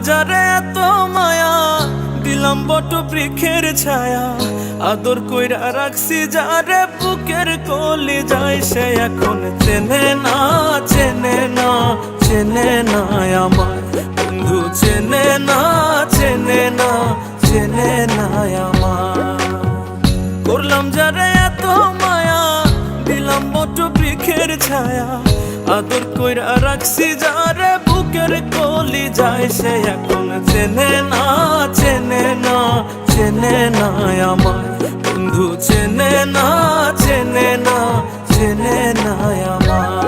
যারে এত মায়া, দিলাম বট বৃক্ষের ছায়া। আদর কইরা রাখছি যারে বুকের কলি যায়, সে এখন চেনে না, চেনে না, চেনে না আমায়। বন্ধু চেনে না, চেনে না, চেনে না আমায়। করলাম যারে এত মায়া, দিলাম বট বৃক্ষের ছায়া। আদর কইরা রাখছি যারে বুকের কলি যায়, সে এখন চেনে না, চেনে না, চেনে না আমায়। বন্ধু চেনে না, চেনে না, চেনে না আমায়।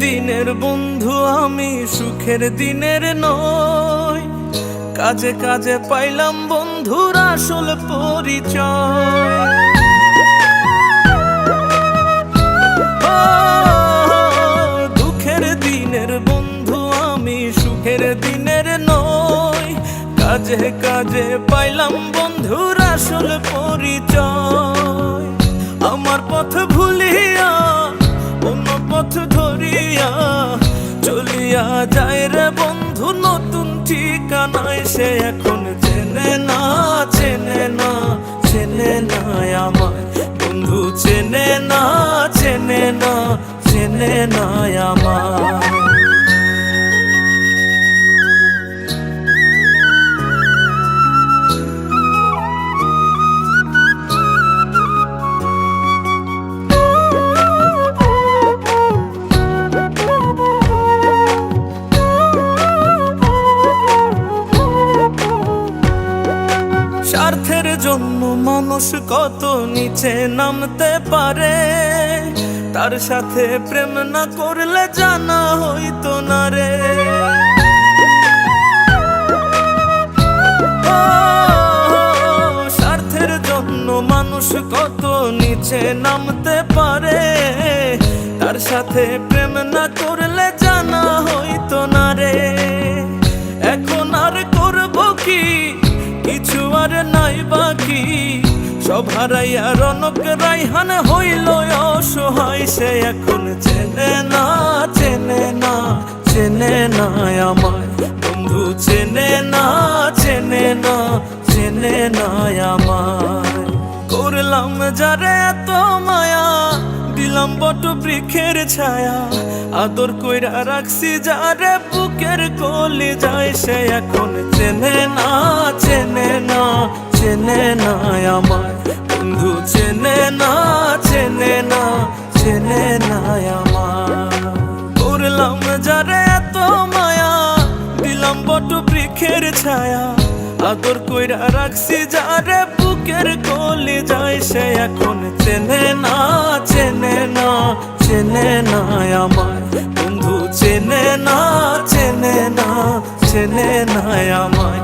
দিনের বন্ধু আমি, সুখের দিনের নয়। কাজে কাজে পাইলাম বন্ধুর আসল পরিচয়। দুঃখের দিনের বন্ধু আমি, সুখের দিনের নয়। কাজে কাজে পাইলাম বন্ধুর আসল পরিচয়। আমার পথ ভুলিয়া অন্য পথ ধরিয়া চলিয়া যায় রে বন্ধু নতুন ঠিকানায়, সে এখন চেনে না, চেনে না, চেনে না আমায়। বন্ধু চেনে না, চেনে না, চেনে না আমায়। স্বার্থের জন্য মানুষ কত নিচে নামতে পারে, তার সাথে প্রেম না করলে জানা হইতো না রে। স্বার্থের জন্য মানুষ কত নিচে নামতে পারে, তার সাথে প্রেম না করলে জানা হইতো না রে। এখন আর করবো কি, কিছু আর নাই বাকি। সব হারাইয়া রনক রাইহান হইল অসহায়, সে এখন চেনে না, চেনে না, চেনে না আমায়। বন্ধু চেনে না, চেনে না, চেনে না আমায়। করলাম যারে এত মায়া, দিলাম বট বৃক্ষের ছায়া। আদর কইরা রাখছি যারে বুকের কলি যায়, সে এখন চেনে না, চেনে না, চেনে না আমায়। বন্ধু চেনে না, চেনে না, চেনে না আমায়। করলাম যারে এত মায়া, দিলাম বট বৃক্ষের ছায়া। আদর কইরা রাখছি যারে বুকের কলি যায়, সে এখন চেনে না, চেনে না, চেনে না আমায়। বন্ধু চেনে না, চেনে না, চেনে না আমায়।